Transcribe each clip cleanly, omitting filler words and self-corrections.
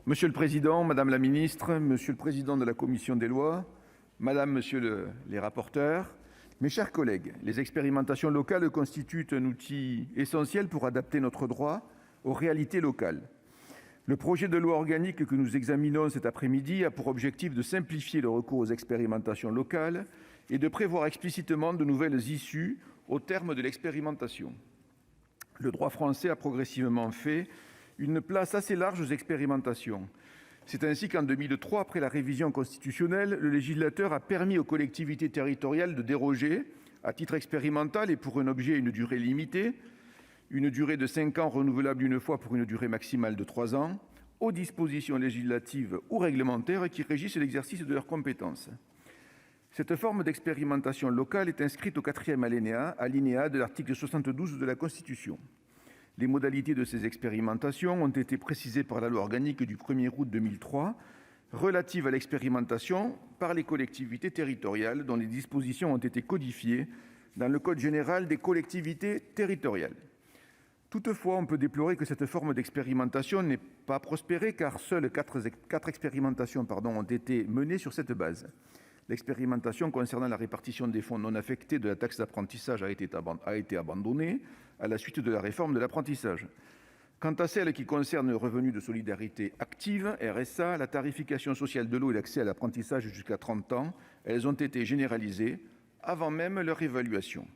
Monsieur le président, madame la ministre, monsieur le président de la commission des lois, madame, monsieur les rapporteurs, mes chers collègues, les expérimentations locales constituent un outil essentiel pour adapter notre droit aux réalités locales. Le projet de loi organique que nous examinons cet après-midi a pour objectif de simplifier le recours aux expérimentations locales et de prévoir explicitement de nouvelles issues au terme de l'expérimentation. Le droit français a progressivement fait une place assez large aux expérimentations. C'est ainsi qu'en 2003, après la révision constitutionnelle, le législateur a permis aux collectivités territoriales de déroger, à titre expérimental et pour un objet et une durée limitée, une durée de 5 ans renouvelable une fois pour une durée maximale de 3 ans, aux dispositions législatives ou réglementaires qui régissent l'exercice de leurs compétences. Cette forme d'expérimentation locale est inscrite au 4e alinéa de l'article 72 de la Constitution. Les modalités de ces expérimentations ont été précisées par la loi organique du 1er août 2003 relative à l'expérimentation par les collectivités territoriales, dont les dispositions ont été codifiées dans le code général des collectivités territoriales. Toutefois, on peut déplorer que cette forme d'expérimentation n'ait pas prospéré, car seules 4 expérimentations ont été menées sur cette base. L'expérimentation concernant la répartition des fonds non affectés de la taxe d'apprentissage a été abandonnée à la suite de la réforme de l'apprentissage. Quant à celles qui concernent le revenu de solidarité active, RSA, la tarification sociale de l'eau et l'accès à l'apprentissage jusqu'à 30 ans, elles ont été généralisées avant même leur évaluation.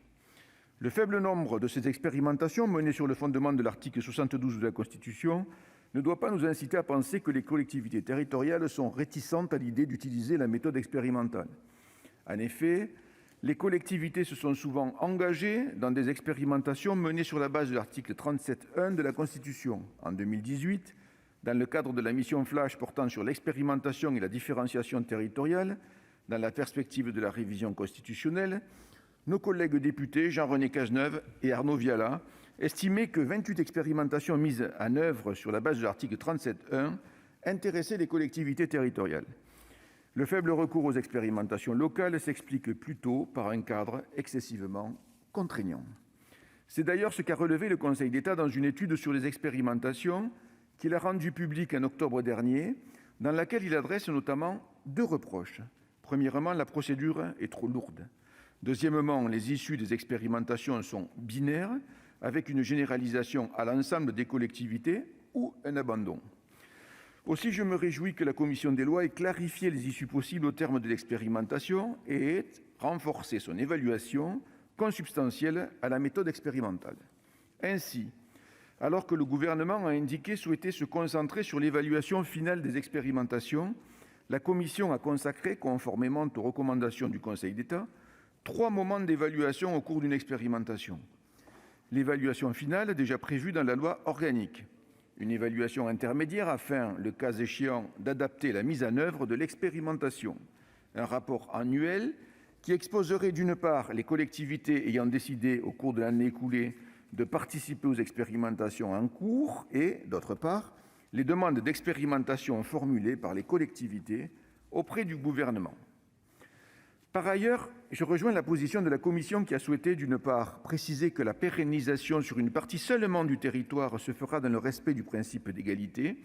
Le faible nombre de ces expérimentations, menées sur le fondement de l'article 72 de la Constitution, ne doit pas nous inciter à penser que les collectivités territoriales sont réticentes à l'idée d'utiliser la méthode expérimentale. En effet, les collectivités se sont souvent engagées dans des expérimentations menées sur la base de l'article 37.1 de la Constitution. En 2018, dans le cadre de la mission flash portant sur l'expérimentation et la différenciation territoriale, dans la perspective de la révision constitutionnelle, nos collègues députés Jean-René Cazeneuve et Arnaud Viala estimaient que 28 expérimentations mises en œuvre sur la base de l'article 37.1 intéressaient les collectivités territoriales. Le faible recours aux expérimentations locales s'explique plutôt par un cadre excessivement contraignant. C'est d'ailleurs ce qu'a relevé le Conseil d'État dans une étude sur les expérimentations qu'il a rendue publique en octobre dernier, dans laquelle il adresse notamment 2 reproches. Premièrement, la procédure est trop lourde. Deuxièmement, les issues des expérimentations sont binaires, avec une généralisation à l'ensemble des collectivités ou un abandon. Aussi, je me réjouis que la commission des lois ait clarifié les issues possibles au terme de l'expérimentation et ait renforcé son évaluation consubstantielle à la méthode expérimentale. Ainsi, alors que le Gouvernement a indiqué souhaiter se concentrer sur l'évaluation finale des expérimentations, la commission a consacré, conformément aux recommandations du Conseil d'État, 3 moments d'évaluation au cours d'une expérimentation. L'évaluation finale, déjà prévue dans la loi organique. Une évaluation intermédiaire afin, le cas échéant, d'adapter la mise en œuvre de l'expérimentation. Un rapport annuel qui exposerait d'une part les collectivités ayant décidé au cours de l'année écoulée de participer aux expérimentations en cours et, d'autre part, les demandes d'expérimentation formulées par les collectivités auprès du gouvernement. Par ailleurs, je rejoins la position de la commission qui a souhaité, d'une part, préciser que la pérennisation sur une partie seulement du territoire se fera dans le respect du principe d'égalité,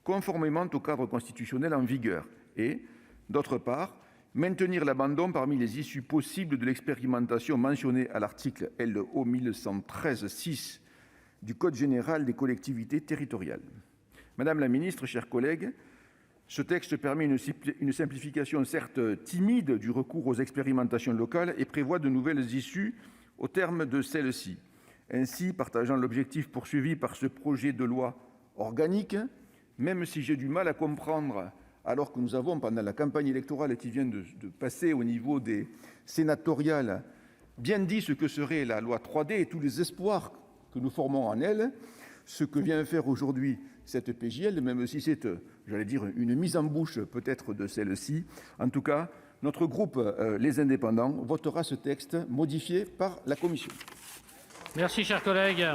conformément au cadre constitutionnel en vigueur, et, d'autre part, maintenir l'abandon parmi les issues possibles de l'expérimentation mentionnée à l'article LO 1113-6 du Code général des collectivités territoriales. Madame la ministre, chers collègues, ce texte permet une simplification certes timide du recours aux expérimentations locales et prévoit de nouvelles issues au terme de celles-ci. Ainsi, partageant l'objectif poursuivi par ce projet de loi organique, même si j'ai du mal à comprendre, alors que nous avons, pendant la campagne électorale qui vient de passer au niveau des sénatoriales, bien dit ce que serait la loi 3D et tous les espoirs que nous formons en elle, ce que vient faire aujourd'hui cette PJL, même si c'est, une mise en bouche peut-être de celle-ci. En tout cas, notre groupe Les Indépendants votera ce texte modifié par la commission. Merci, cher collègue.